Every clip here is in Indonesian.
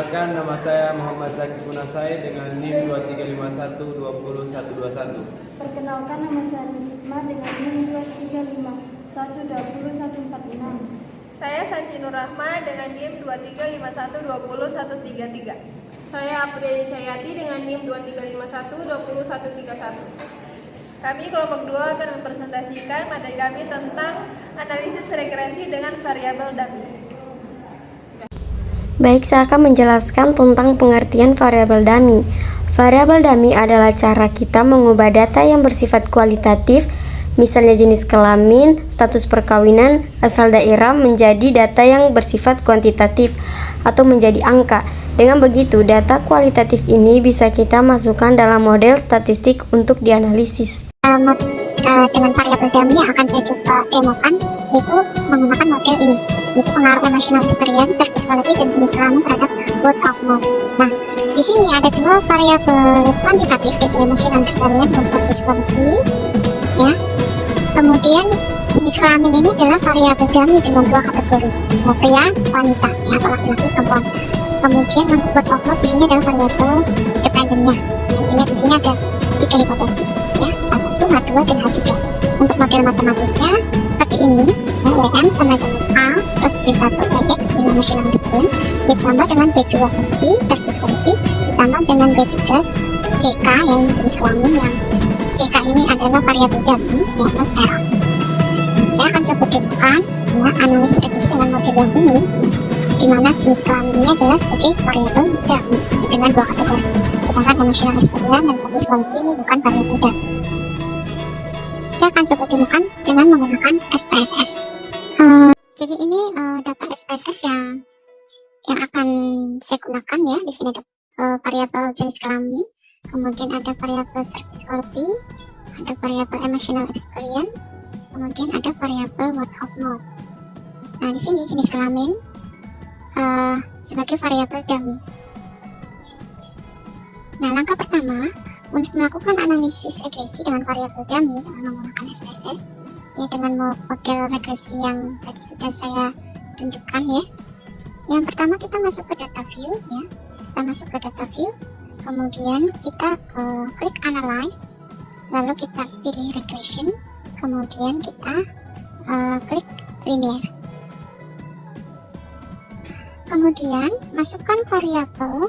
Perkenalkan, nama saya Muhammad Zaki Kunasai dengan NIM 2351202121. Perkenalkan, nama saya Nurhikmah dengan NIM 2351202146. Saya Santi Nurrahma dengan NIM 2351202133. Saya Apriani Cahyati dengan NIM 2351202131. Kami kelompok 2 akan mempresentasikan materi kami tentang analisis regresi dengan variabel dummy. Baik, saya akan menjelaskan tentang pengertian variabel dummy. Variabel dummy adalah cara kita mengubah data yang bersifat kualitatif, misalnya jenis kelamin, status perkawinan, asal daerah, menjadi data yang bersifat kuantitatif atau menjadi angka. Dengan begitu, data kualitatif ini bisa kita masukkan dalam model statistik untuk dianalisis. Dengan variabel dummy yang akan saya coba demokan, itu menggunakan model ini, yaitu pengaruh emotional experience, service quality, dan jenis kelamin terhadap word of mouth. Nah, di sini ada dua variabel kuantitatif, yaitu emotional experience dan service quality, ya. Kemudian jenis kelamin ini adalah variabel dummy dengan dua kategori, pria, wanita, ya, atau laki-laki, perempuan. Kemudian untuk word of mouth di sini adalah variabel dependentnya. Sehingga di sini ada tiga hipotesis, ya, H1, H2, dan H3. Untuk model matematisnya seperti ini, ya, WM sama dengan A plus B1 X emotional experience ditambah dengan B2 plus I service quality ditambah dengan B3 CK yang jenis kelamin, yang CK ini adalah variabel dummy, ya, plus R. Saya akan coba demokan, ya, analisis regresi dengan model yang ini, di mana jenis kelaminnya adalah sebagai variabel dummy dengan dua kategori, sedangkan emotional experience dan service quality ini bukan variabel dummy. Saya akan coba demokan dengan menggunakan SPSS. Jadi ini data SPSS yang akan saya gunakan, ya. Di sini ada variabel jenis kelamin, kemudian ada variabel service quality, ada variabel emotional experience, kemudian ada variabel word of mouth. Nah, di sini jenis kelamin sebagai variabel dummy. Nah, langkah pertama untuk melakukan analisis regresi dengan variabel dummy dengan menggunakan SPSS, ya, dengan model regresi yang tadi sudah saya tunjukkan, ya. Yang pertama kita masuk ke data view, ya. Kita masuk ke data view, kemudian kita klik analyze, lalu kita pilih regression, kemudian kita klik linear. Kemudian masukkan variabel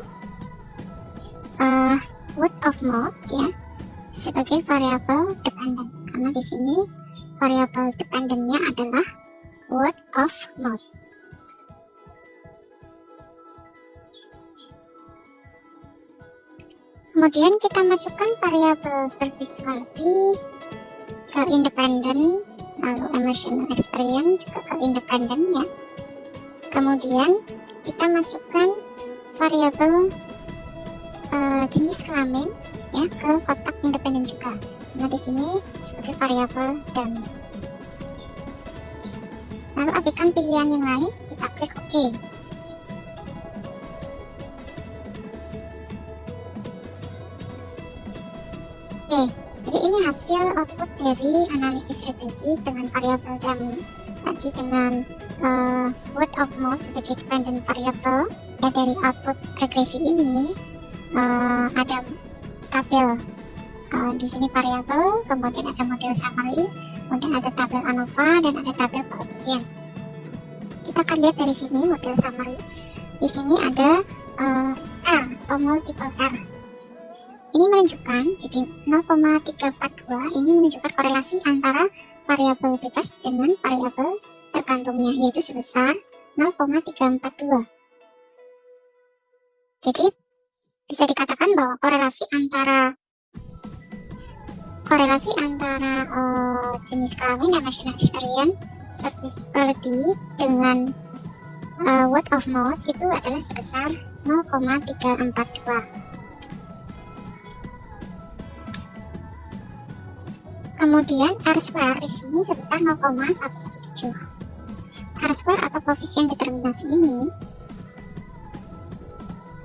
word of mouth, ya, sebagai variabel dependent, karena di sini variabel dependentnya adalah word of mouth. Kemudian kita masukkan variabel service quality ke independent, lalu emotional experience juga ke independent, ya. Kemudian kita masukkan variabel jenis kelamin, ya, ke kotak independen juga. Nah, di sini sebagai variabel dummy. Lalu abaikan pilihan yang lain, kita klik OK. Oke, jadi ini hasil output dari analisis regresi dengan variabel dummy. Tadi dengan word of mouth sebagai dependent variable, ya. Dari output regresi ini ada tabel, di sini variabel, kemudian ada model summary, kemudian ada tabel ANOVA, dan ada tabel koefisien. Kita akan lihat dari sini model summary. Di sini ada R atau multiple R. Ini menunjukkan, jadi 0,342 ini menunjukkan korelasi antara variabel bebas dengan variabel tergantungnya, yaitu sebesar 0,342. Jadi bisa dikatakan bahwa korelasi antara jenis kelamin, emotional experience, service quality dengan word of mouth itu adalah sebesar 0,342. Kemudian R-square di sini sebesar 0,117. R-square atau koefisien determinasi ini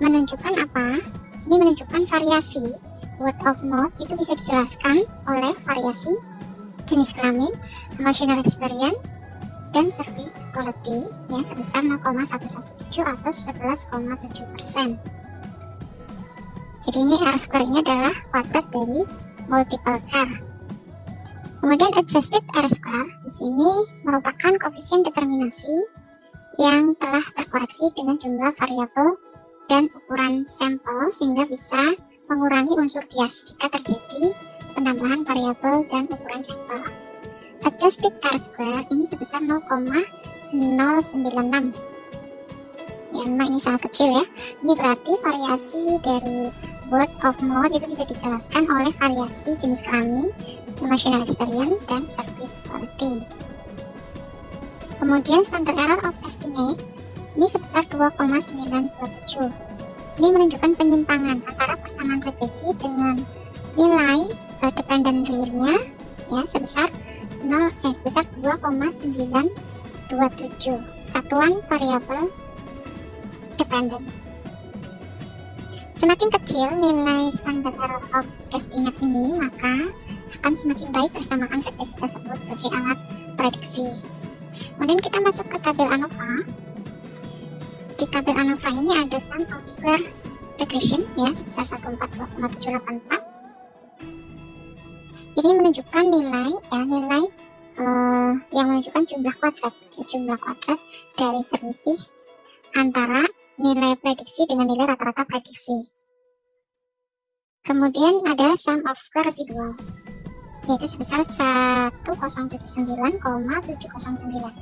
menunjukkan apa? Ini menunjukkan variasi word of mouth itu bisa dijelaskan oleh variasi jenis kelamin, emotional experience, dan service quality yang sebesar 0,117 atau 11,7%. Jadi ini R-square ini adalah kuadrat dari multiple R. Kemudian adjusted R-square di sini merupakan koefisien determinasi yang telah terkoreksi dengan jumlah variabel dan ukuran sampel sehingga bisa mengurangi unsur bias jika terjadi penambahan variabel dan ukuran sampel. Adjusted R-square ini sebesar 0,096. Ya, memang ini sangat kecil ya. Ini berarti variasi dari word of mouth itu bisa dijelaskan oleh variasi jenis kelamin, emotional experience, dan service quality. Kemudian standard error of estimate ini sebesar 2,927. Ini menunjukkan penyimpangan antara persamaan regresi dengan nilai dependent realnya ya sebesar 2,927 satuan variabel dependent. Semakin kecil nilai standard error of estimate ini, maka akan semakin baik persamaan regresi tersebut sebagai alat prediksi. Kemudian kita masuk ke tabel ANOVA. Di tabel ANOVA ini ada sum of square regression ya sebesar 142,784. Ini menunjukkan nilai yang menunjukkan jumlah kuadrat dari selisih antara nilai prediksi dengan nilai rata-rata prediksi. Kemudian ada sum of square residual yaitu sebesar 1079,709.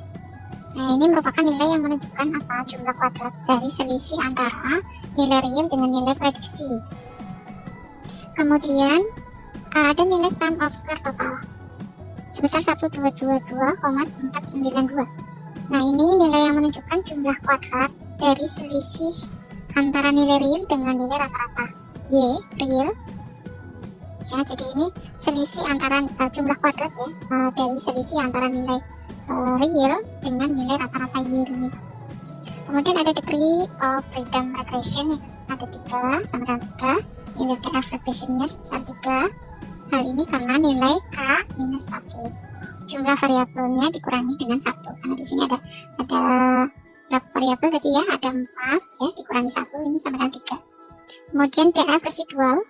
Nah, ini merupakan nilai yang menunjukkan jumlah kuadrat dari selisih antara nilai real dengan nilai prediksi. Kemudian ada nilai sum of square total sebesar 1222,492. Nah, ini nilai yang menunjukkan jumlah kuadrat dari selisih antara nilai real dengan nilai rata-rata Y real. Ya, jadi ini selisih antara jumlah kuadrat ya dari selisih antara nilai real dengan nilai rata-rata Y real. Kemudian ada degree of freedom regression itu ada 3 sama dengan 3. Nilai DF regressionnya sebesar 3. Hal ini karena nilai K minus 1. Jumlah variabelnya dikurangi dengan 1. Karena di sini ada berapa variabel tadi ya? Ada 4 ya, dikurangi 1 ini sama dengan 3. Kemudian DF residual,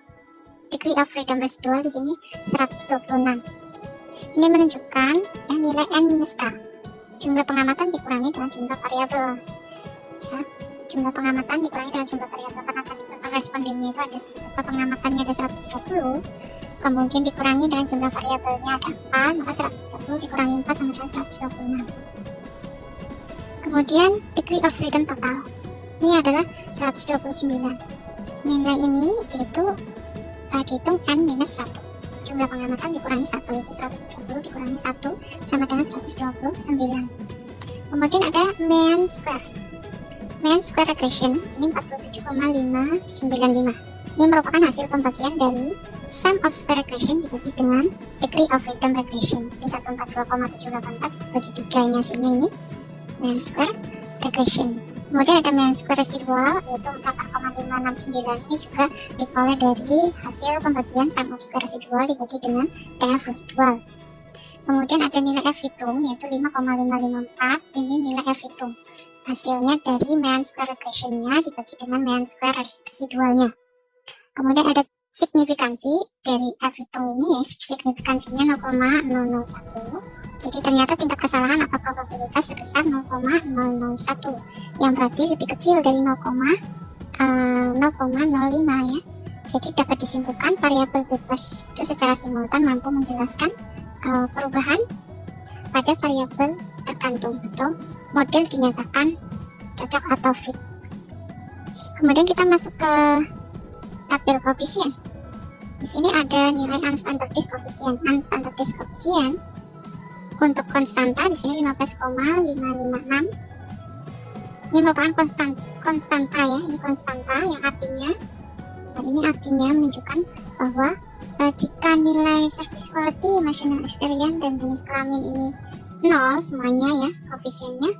degree of freedom residual di sini 126. Ini menunjukkan ya, nilai N minus K. Jumlah pengamatan dikurangi dengan jumlah variabel. Ya, jumlah pengamatan dikurangi dengan jumlah variabel karena tadi total respondennya itu ada pengamatannya ada 130. Kemudian dikurangi dengan jumlah variabelnya ada 4, maka 130 dikurangi 4 sama dengan 126. Kemudian degree of freedom total ini adalah 129. Nilai ini itu dihitung N minus 1. Jumlah pengamatan dikurangi 1 itu 130 dikurangi 1 sama dengan 129. Kemudian ada mean square regression ini 47,595. Ini merupakan hasil pembagian dari sum of square regression dibagi dengan degree of freedom regression. Di 142,784 bagi 3 ini hasilnya ini mean square regression. Kemudian ada mean square residual yaitu 4,569. Ini juga diperoleh dari hasil pembagian sum of square residual dibagi dengan DF residual. Kemudian ada nilai F hitung yaitu 5,554. Ini nilai F hitung hasilnya dari mean square regressionnya dibagi dengan mean square residualnya. Kemudian ada signifikansi dari F hitung ini ya, signifikansinya 0,001. Jadi ternyata tingkat kesalahan atau probabilitas sebesar 0,001 yang berarti lebih kecil dari 0,05 ya. Jadi dapat disimpulkan variabel bebas itu secara simultan mampu menjelaskan perubahan pada variabel tergantung atau model dinyatakan cocok atau fit. Kemudian kita masuk ke tabel koefisien. Di sini ada nilai unstandardized coefficient. Unstandardized coefficient untuk konstanta di sini 15,556. Ini merupakan konstanta ya. Ini konstanta yang artinya menunjukkan bahwa jika nilai service quality, emotional experience, dan jenis kelamin ini 0 semuanya ya koefisiennya,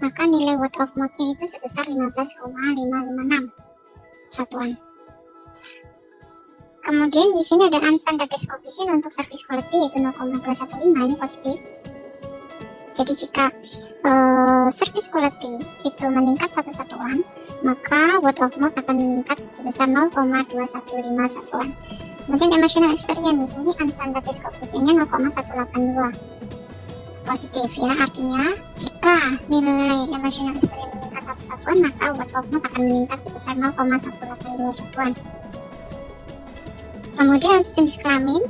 maka nilai word of mouth-nya itu sebesar 15,556 satuan. Kemudian di sini ada unstandardized coefficient untuk service quality yaitu 0,215, ini positif. Jadi jika service quality itu meningkat satu satuan, maka word of mouth akan meningkat sebesar 0,215 satuan. Kemudian emotional experience di sini unstandardized coefficientnya 0,182 positif ya, artinya jika nilai emotional experience meningkat satu satuan, maka word of mouth akan meningkat sebesar 0,182 satuan. Kemudian untuk jenis kelamin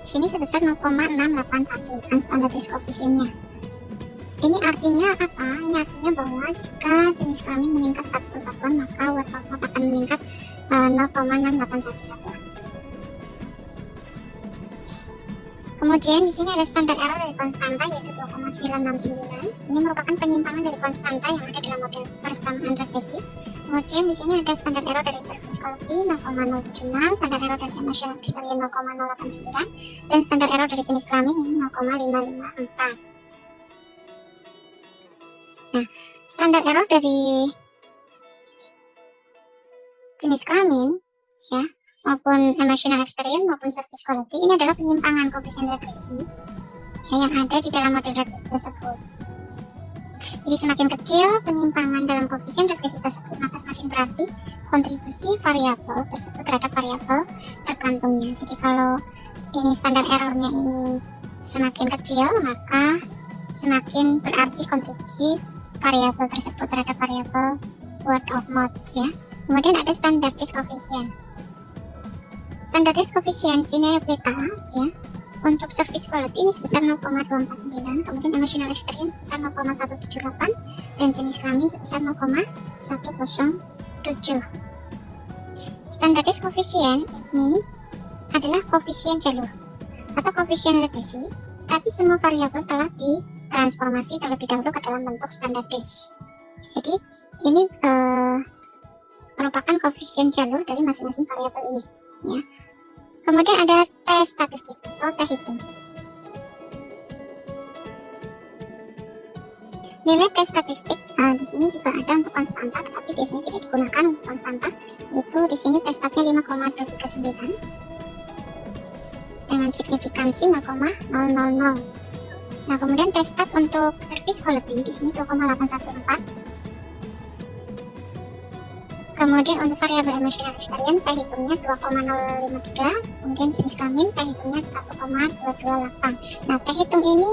sini sebesar 0,681 unstandardized coefficientnya. Ini artinya apa? Ini artinya bahwa jika jenis kelamin meningkat satu satuan, maka word of mouth akan meningkat 0,681 satuan. Kemudian di sini ada standar error dari konstanta yaitu 2,969. Ini merupakan penyimpangan dari konstanta yang ada dalam model persamaan regresi. Kemudian di sini ada standar error dari service quality 0,076, standar error dari emotional experience 0,089, dan standar error dari jenis kelamin ini 0,554. Nah, standar error dari jenis kelamin ya, maupun emotional experience maupun service quality ini adalah penyimpangan koefisien regresi ya, yang ada di dalam model regresi tersebut. Jadi semakin kecil penyimpangan dalam koefisien regresi tersebut, maka semakin berarti kontribusi variabel tersebut terhadap variabel tergantungnya. Jadi kalau ini standar errornya ini semakin kecil, maka semakin berarti kontribusi variabel tersebut terhadap variabel word of mouth ya. Kemudian ada standardized coefficient. Standardized coefficient ini beta ya. Untuk service quality ini sebesar 0,249, kemudian emotional experience sebesar 0,178, dan jenis kelamin sebesar 0,107. Standardized coefficient ini adalah koefisien jalur atau koefisien regresi, tapi semua variabel telah ditransformasi terlebih dahulu ke dalam bentuk standardized. Jadi ini merupakan koefisien jalur dari masing-masing variabel ini ya. Kemudian ada tes statistik atau tes hitung. Nilai tes statistik di sini juga ada untuk konstanta, tetapi biasanya tidak digunakan untuk konstanta. Itu di sini tes statnya 5,239 dengan signifikansi 0,000. Nah, kemudian tes stat untuk service quality di sini 2,814. Kemudian untuk variabel emotional experience teh hitungnya 2,053, kemudian jenis kelamin teh hitungnya 1,228. Nah, teh hitung ini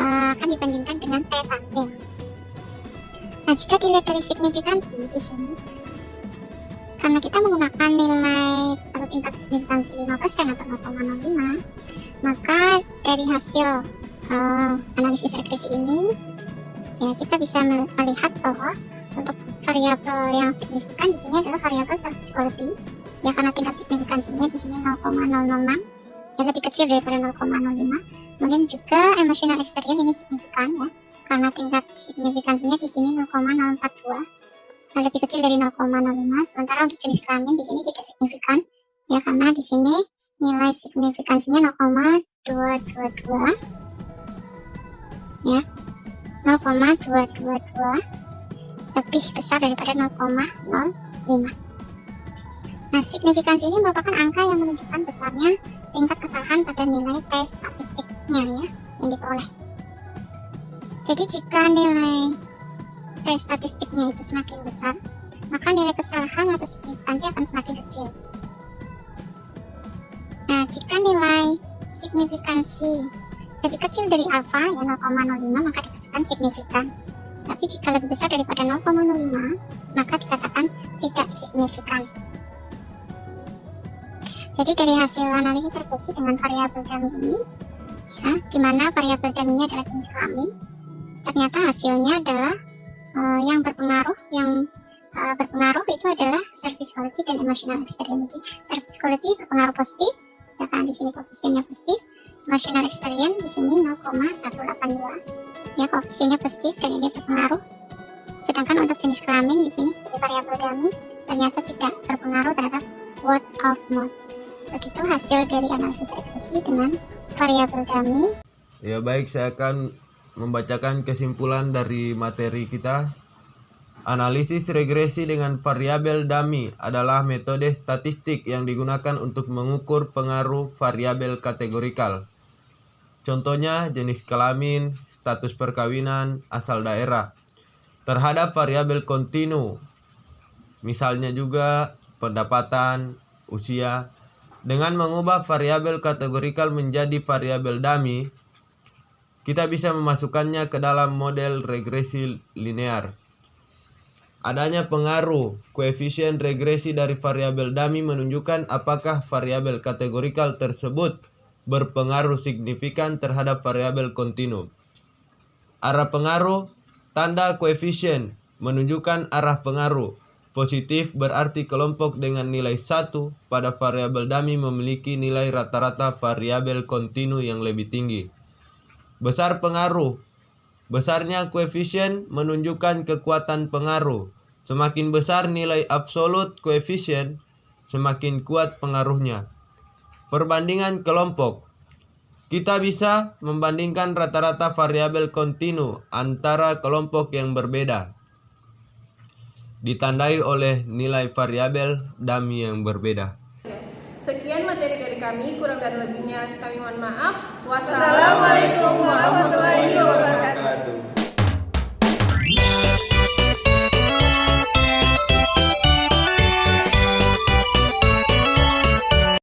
akan dibandingkan dengan teh tampil. Nah, jika dilihat dari signifikansi di sini, karena kita menggunakan nilai atau tingkat signifikansi 5% atau 0,05, maka dari hasil analisis regresi ini ya, kita bisa melihat bahwa untuk variabel yang signifikan di sini adalah variabel service quality ya, karena tingkat signifikansinya di sini 0,006 ya, lebih kecil daripada 0,05. Kemudian juga emotional experience ini signifikan ya, karena tingkat signifikansinya di sini 0,042 lebih kecil dari 0,05. Sementara untuk jenis kelamin di sini tidak signifikan ya, karena di sini nilai signifikansinya 0,222 ya, 0,222 lebih besar daripada 0,05. Nah, signifikansi ini merupakan angka yang menunjukkan besarnya tingkat kesalahan pada nilai tes statistiknya ya, yang diperoleh. Jadi jika nilai tes statistiknya itu semakin besar, maka nilai kesalahan atau signifikansi akan semakin kecil. Nah, jika nilai signifikansi lebih kecil dari alfa ya 0,05, maka dikatakan signifikan. Tapi jika lebih besar daripada 0,05, maka dikatakan tidak signifikan. Jadi dari hasil analisis regresi dengan variabel dummy ini, ya, di mana variabel dummy adalah jenis kelamin, ternyata hasilnya adalah yang berpengaruh itu adalah service quality dan emotional experience. Service quality berpengaruh positif, ya kan, di sini koefisiennya positif. Emotional experience di sini 0,182. Ya, koefisiennya positif dan ini berpengaruh. Sedangkan untuk jenis kelamin di sini seperti variabel dummy ternyata tidak berpengaruh terhadap word of mouth. Begitu hasil dari analisis regresi dengan variabel dummy. Ya baik, saya akan membacakan kesimpulan dari materi kita. Analisis regresi dengan variabel dummy adalah metode statistik yang digunakan untuk mengukur pengaruh variabel kategorikal. contohnya jenis kelamin, status perkawinan, asal daerah, terhadap variabel kontinu, misalnya juga pendapatan, usia. Dengan mengubah variabel kategorikal menjadi variabel dummy, kita bisa memasukkannya ke dalam model regresi linear. Adanya pengaruh koefisien regresi dari variabel dummy menunjukkan apakah variabel kategorikal tersebut berpengaruh signifikan terhadap variabel kontinu. Arah pengaruh, tanda koefisien menunjukkan arah pengaruh. Positif berarti kelompok dengan nilai 1 pada variabel dummy memiliki nilai rata-rata variabel kontinu yang lebih tinggi. Besar pengaruh. Besarnya koefisien menunjukkan kekuatan pengaruh. Semakin besar nilai absolut koefisien, semakin kuat pengaruhnya. Perbandingan kelompok. Kita bisa membandingkan rata-rata variabel kontinu antara kelompok yang berbeda, ditandai oleh nilai variabel dummy yang berbeda. Sekian materi dari kami, kurang dan lebihnya kami mohon maaf. Wassalamualaikum warahmatullahi wabarakatuh.